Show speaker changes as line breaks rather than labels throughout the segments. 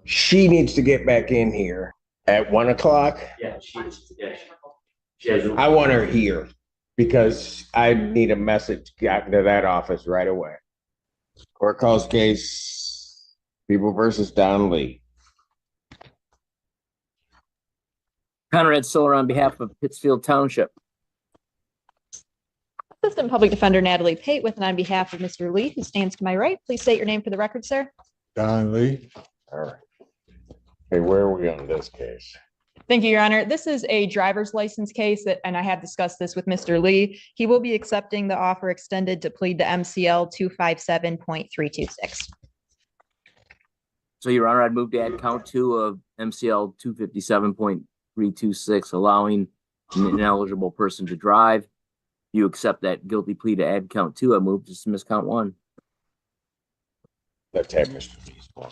She needs to get back in here at 1 o'clock.
Yeah, she has.
I want her here because I need a message gotten to that office right away. Court calls case People versus Don Lee.
Conrad Solar on behalf of Pittsfield Township.
Assistant Public Defender Natalie Pate with and on behalf of Mr. Lee, who stands to my right. Please state your name for the record, sir.
Don Lee.
All right. Hey, where are we on this case?
Thank you, Your Honor. This is a driver's license case and I have discussed this with Mr. Lee. He will be accepting the offer extended to plead to MCL 257.326.
So, Your Honor, I'd move to add count 2 of MCL 257.326, allowing an ineligible person to drive. You accept that guilty plea to add count 2. I move to dismiss count 1.
Let's have Mr. Lee's one.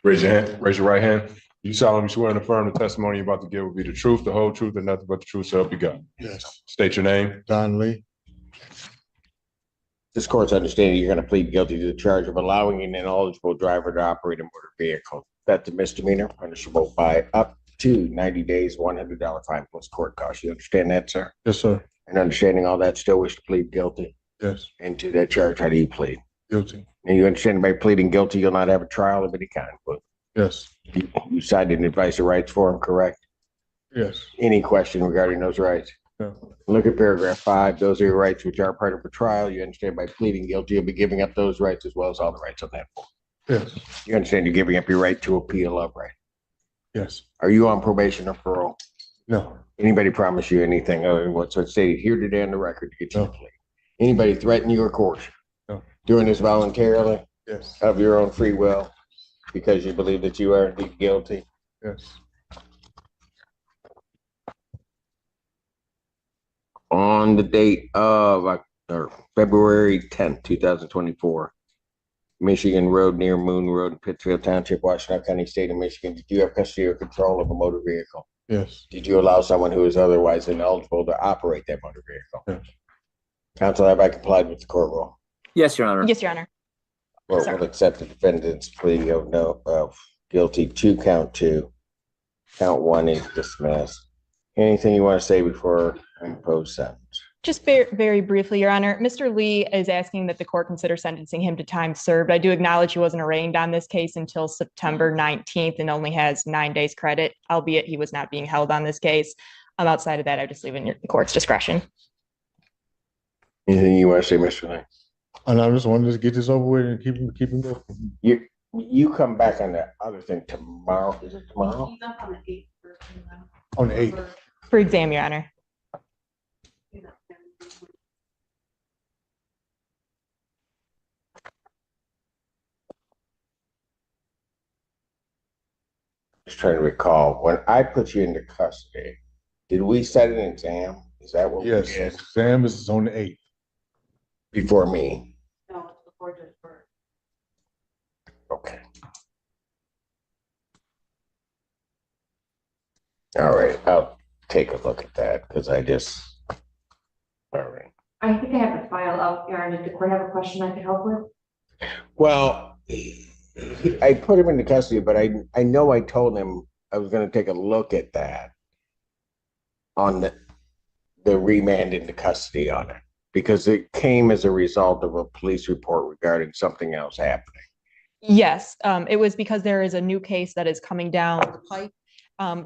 Raise your hand. Raise your right hand. You solemnly swear and affirm the testimony you're about to give will be the truth, the whole truth, and nothing but the truth, so help you God.
Yes.
State your name.
Don Lee.
This court's understanding you're going to plead guilty to the charge of allowing an ineligible driver to operate a motor vehicle. That's a misdemeanor, punishable by up to 90 days, $100 fine plus court costs. You understand that, sir?
Yes, sir.
And understanding all that, still wish to plead guilty?
Yes.
And to that charge, how do you plead?
Guilty.
And you understand by pleading guilty, you'll not have a trial of any kind. But
Yes.
you cited an advice of rights form, correct?
Yes.
Any question regarding those rights?
No.
Look at paragraph 5. Those are your rights which are part of a trial. You understand by pleading guilty, you'll be giving up those rights as well as all the rights on that form.
Yes.
You understand you're giving up your right to appeal of right.
Yes.
Are you on probation or parole?
No.
Anybody promise you anything other than what's stated here today on the record to get you
No.
to plea? Anybody threaten you or coerce you?
No.
Doing this voluntarily
Yes.
of your own free will because you believe that you are indeed guilty?
Yes.
On the date of February 10th, 2024, Michigan Road near Moon Road in Pittsfield Township, Washington County, State of Michigan. Did you have custody or control of a motor vehicle?
Yes.
Did you allow someone who is otherwise ineligible to operate that motor vehicle?
Yes.
Counsel, have I complied with the court rule?
Yes, Your Honor.
Yes, Your Honor.
Court will accept the defendant's plea of guilty to count 2. Count 1 is dismissed. Anything you want to say before I impose sentence?
Just very briefly, Your Honor, Mr. Lee is asking that the court consider sentencing him to time served. I do acknowledge he wasn't arraigned on this case until September 19th and only has 9 days credit, albeit he was not being held on this case. Outside of that, I just leave it in the court's discretion.
Anything you want to say, Mr. Lee?
And I just wanted to get this over with and keep him going.
You come back on the other thing tomorrow. Is it tomorrow?
He's up on the 8th.
On the 8th.
For exam, Your Honor.
Just trying to recall, when I put you into custody, did we set an exam? Is that what we
Yes.
did?
Exam is on the 8th.
Before me?
No, it's before Judge Burke.
Okay. All right, I'll take a look at that because all right.
I think I have the file up, Aaron. Did the court have a question I could help with?
Well, I put him into custody, but I know I told him I was going to take a look at that on the remand into custody on it because it came as a result of a police report regarding something else happening.
Yes, it was because there is a new case that is coming down the pipe,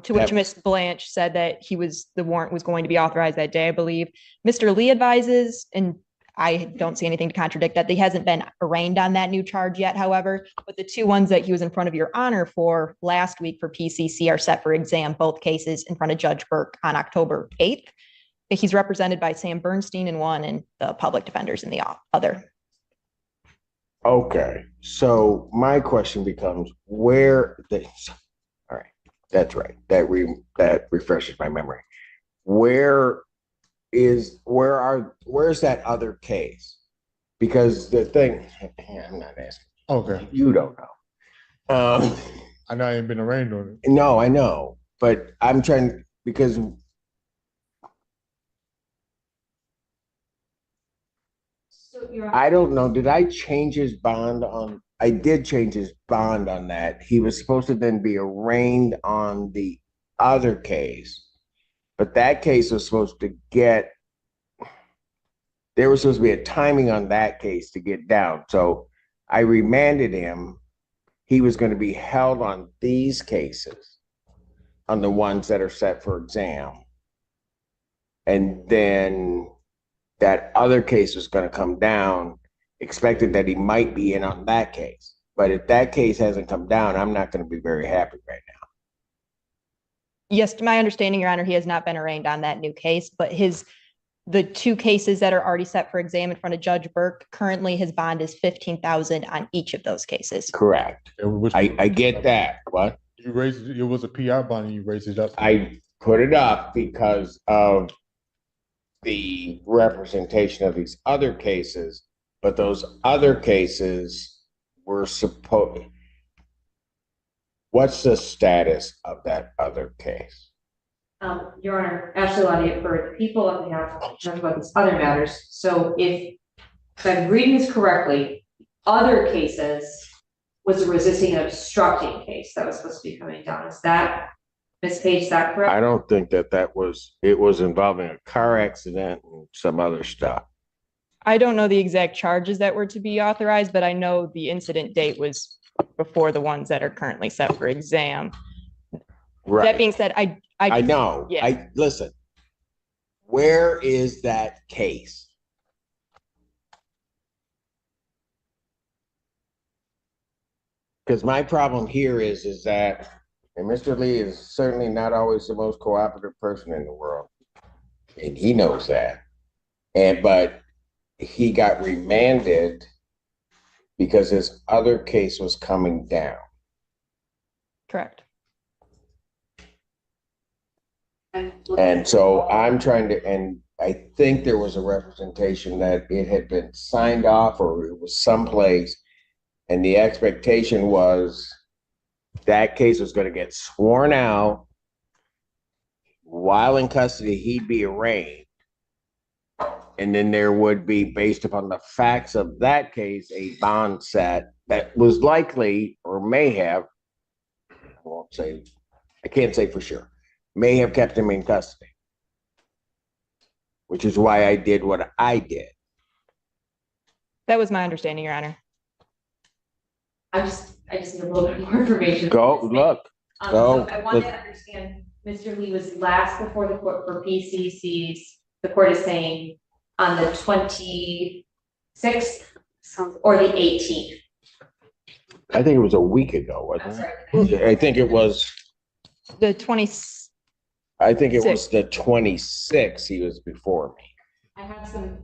to which Ms. Blanche said that the warrant was going to be authorized that day, I believe. Mr. Lee advises, and I don't see anything to contradict that, he hasn't been arraigned on that new charge yet, however, but the 2 ones that he was in front of Your Honor for last week for PCC are set for exam, both cases in front of Judge Burke on October 8th. He's represented by Sam Bernstein in one and the public defenders in the other.
Okay, so my question becomes all right, that's right. That refreshes my memory. Where's that other case? Because the thing, I'm not asking.
Okay.
You don't know.
I know I ain't been arraigned on it.
No, I know, but I'm trying because
So Your Honor,
I don't know. Did I change his bond on I did change his bond on that. He was supposed to then be arraigned on the other case, but that case was supposed to get, there was supposed to be a timing on that case to get down. So I remanded him. He was going to be held on these cases, on the ones that are set for exam. And then that other case was going to come down, expected that he might be in on that case. But if that case hasn't come down, I'm not going to be very happy right now.
Yes, to my understanding, Your Honor, he has not been arraigned on that new case, but the two cases that are already set for exam in front of Judge Burke, currently his bond is $15,000 on each of those cases.
Correct. I get that. What?
You raised, it was a PI bond and you raised it up.
I put it up because of the representation of these other cases, but those other cases were supposed. What's the status of that other case?
Your Honor, Ashley Lottie, for the people on behalf of talking about these other matters. So if I'm reading this correctly, other cases was a resisting and obstructing case that was supposed to be coming down. Is that, Ms. Page, is that correct?
I don't think that was, it was involving a car accident and some other stuff.
I don't know the exact charges that were to be authorized, but I know the incident date was before the ones that are currently set for exam.
Right.
That being said,
I know.
Yeah.
Listen, where is that case? Because my problem here is that, and Mr. Lee is certainly not always the most cooperative person in the world, and he knows that. But he got remanded because his other case was coming down.
Correct.
And so I'm trying to, and I think there was a representation that it had been signed off or it was someplace. And the expectation was that case was going to get sworn out. While in custody, he'd be arraigned. And then there would be, based upon the facts of that case, a bond set that was likely or may have, I can't say for sure, may have kept him in custody, which is why I did what I did.
That was my understanding, Your Honor.
I just need a little bit more information.
Go look.
So I want to understand, Mr. Lee was last before the court for PCCs. The court is saying on the 26th or the 18th.
I think it was a week ago,
I'm
wasn't
sorry.
it? I think it was.
The 20.
I think it was the 26th. He was before me.
I have some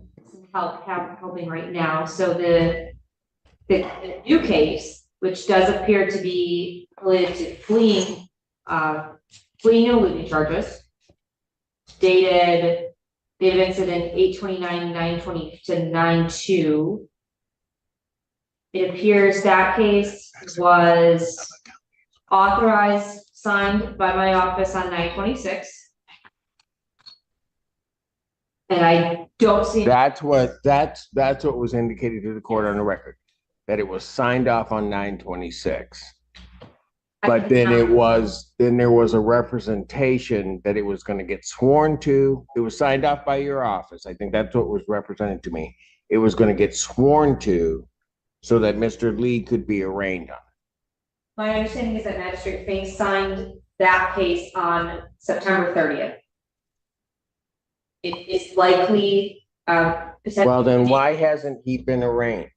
help helping right now. So the new case, which does appear to be related to fleeing and eluding charges, dated incident 8/29/9/20 to 9/2. It appears that case was authorized, signed by my office on 9/26. And I don't see.
That's what was indicated to the court on the record, that it was signed off on 9/26. But then there was a representation that it was going to get sworn to. It was signed off by your office. I think that's what was represented to me. It was going to get sworn to so that Mr. Lee could be arraigned on it.
My understanding is that Magistrate Fink signed that case on September 30th. It is likely,
Well, then why hasn't he been arraigned?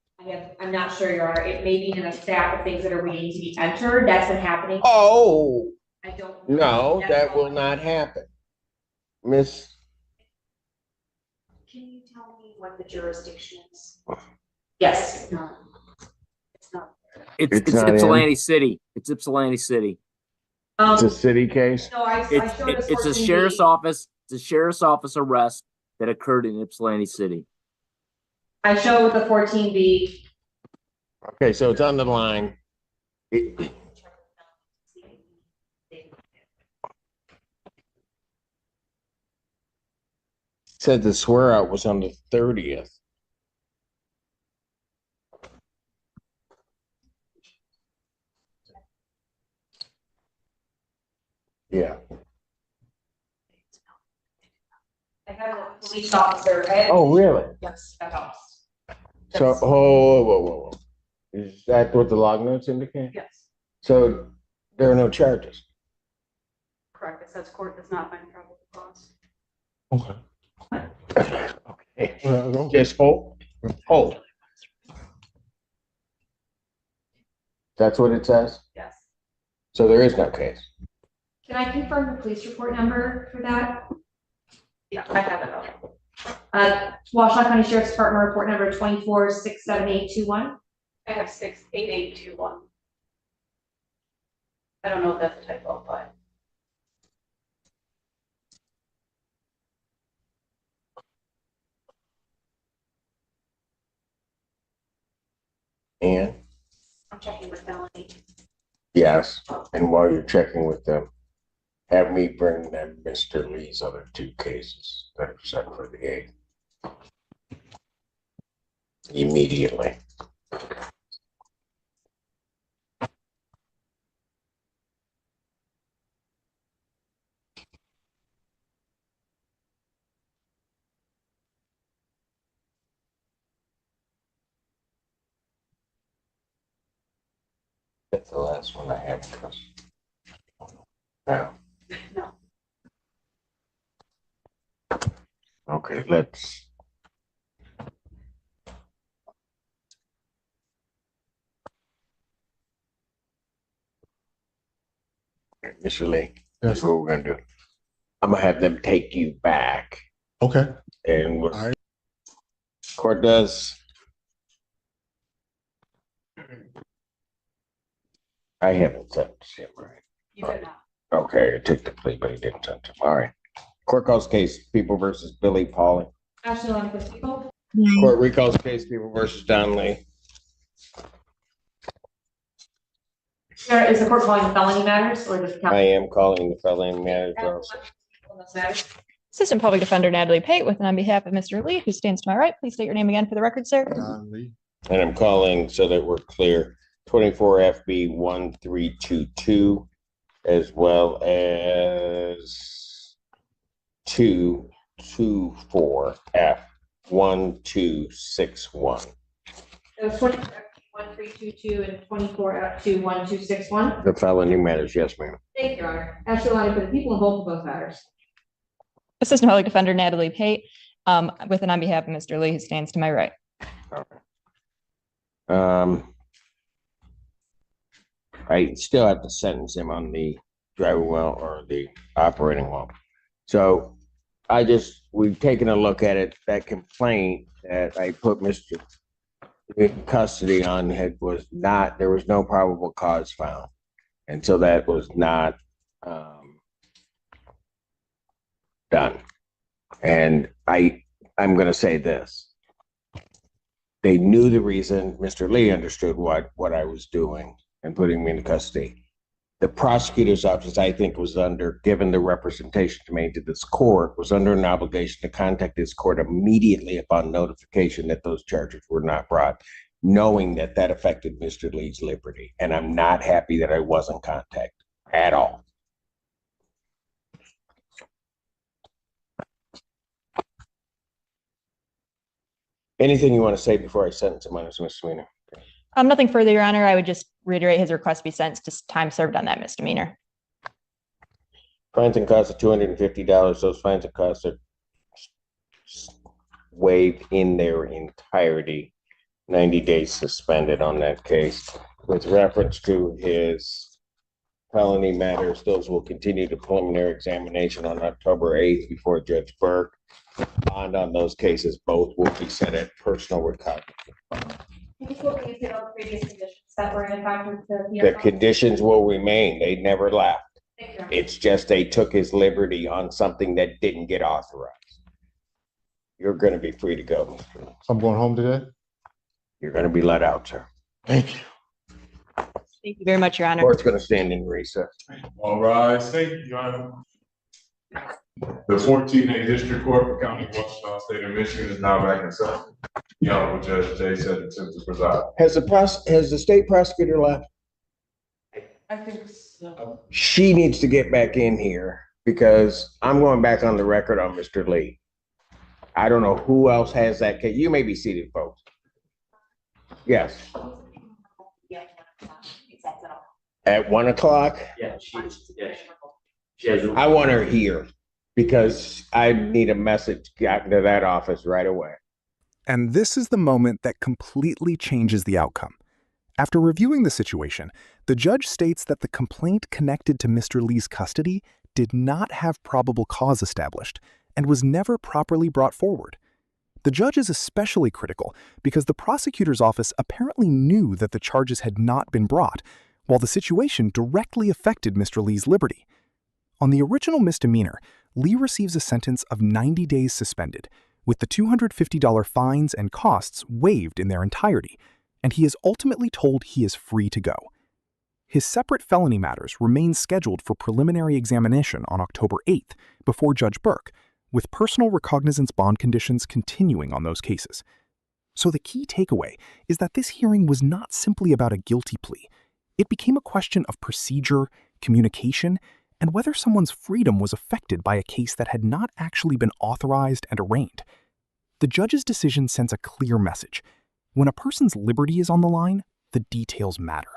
I'm not sure, Your Honor. It may be in a stack of things that are waiting to be entered. That's been happening.
Oh,
I don't.
no, that will not happen. Miss,
Can you tell me what the jurisdiction is?
Yes.
It's not.
It's
It's not in.
Ypsilanti City. It's Ypsilanti City.
it's a city case.
No, I
It's
showed us
it's a
14B.
sheriff's office. It's a sheriff's office arrest that occurred in Ypsilanti City.
I show with the 14B.
Okay, so it's on the line. It said the swear out was on the 30th. Yeah.
I have a police officer.
Oh, really?
Yes, that helps.
So, oh, whoa. Is that what the log notes indicate?
Yes,
So there are no charges.
correct. It says court does not find probable cause.
Okay.
Okay. Just hold. Hold. That's what it says?
Yes.
So there is no case.
Can I confirm the police report number for that? Yeah, I have it up. Washtenaw County Sheriff's Department report number 24-67821. I have 68821. I don't know if that's a typo, but.
And
I'm checking with Melanie.
yes, and while you're checking with them, have me bring them Mr. Lee's other two cases that are set for the 8th. Immediately. That's the last one I have. Now.
No.
Okay, let's. Mr. Lee, that's
Yes.
what we're gonna do. I'm gonna have them take you back
Okay.
and what
All right.
court does. I haven't sent this yet, right?
You could not.
Okay, I took the plea, but he didn't send it. All right. Court calls case People versus Billy Pauling.
Ashley, on the people.
Court recalls case People versus Don Lee.
Sir, is the court calling the felony matters or just?
I am calling the felony matters also.
Assistant Public Defender Natalie Pate with and on behalf of Mr. Lee, who stands to my right, please state your name again for the record, sir.
Don Lee.
And I'm calling so that we're clear, 24 FB 1322, as well as 224 F 1261.
It was 1322 and 24-21261.
The felony matters, yes, ma'am.
Thank you, Your Honor. Ashley, on for the people in both of those matters.
Assistant Public Defender Natalie Pate, with and on behalf of Mr. Lee, who stands to my right.
I still have to sentence him on the driving well or the operating well. So we've taken a look at it. That complaint that I put Mr. in custody on was not, there was no probable cause found. And so that was not done. And I'm going to say this. They knew the reason. Mr. Lee understood what I was doing and putting me in custody. The prosecutor's office, I think, was given the representation made to this court, was under an obligation to contact this court immediately upon notification that those charges were not brought, knowing that that affected Mr. Lee's liberty. And I'm not happy that I wasn't contacted at all. Anything you want to say before I sentence him on his misdemeanor?
Nothing further, Your Honor. I would just reiterate his request be sentenced to time served on that misdemeanor.
Fines and costs of $250. Those fines and costs are waived in their entirety. 90 days suspended on that case. With reference to his felony matters, those will continue to preliminary examination on October 8th before Judge Burke. Bond on those cases, both will be set at personal recovery. The conditions will remain. They never left. It's just they took his liberty on something that didn't get authorized. You're going to be free to go.
So I'm going home today?
You're going to be let out, sir.
Thank you.
Thank you very much, Your Honor.
Court's going to stand in recess.
All rise. Thank you, Your Honor. The 14th District Court for County of Washtenaw, State of Michigan is now back in session. The Honorable Judge Simpson preside.
Has the state prosecutor left?
I think so.
She needs to get back in here because I'm going back on the record on Mr. Lee. I don't know who else has that case. You may be seated, folks. Yes,
Yeah. That's it all.
at 1 o'clock.
Yeah, she has.
I want her here because I need a message got to that office right away.
And this is the moment that completely changes the outcome. After reviewing the situation, the judge states that the complaint connected to Mr. Lee's custody did not have probable cause established and was never properly brought forward. The judge is especially critical because the prosecutor's office apparently knew that the charges had not been brought, while the situation directly affected Mr. Lee's liberty. On the original misdemeanor, Lee receives a sentence of 90 days suspended, with the $250 fines and costs waived in their entirety, and he is ultimately told he is free to go. His separate felony matters remain scheduled for preliminary examination on October 8th before Judge Burke, with personal recognizance bond conditions continuing on those cases. So the key takeaway is that this hearing was not simply about a guilty plea. It became a question of procedure, communication, and whether someone's freedom was affected by a case that had not actually been authorized and arraigned. The judge's decision sends a clear message. When a person's liberty is on the line, the details matter.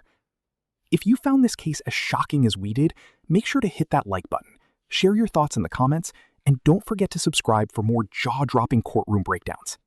If you found this case as shocking as we did, make sure to hit that like button, share your thoughts in the comments, and don't forget to subscribe for more jaw-dropping courtroom breakdowns.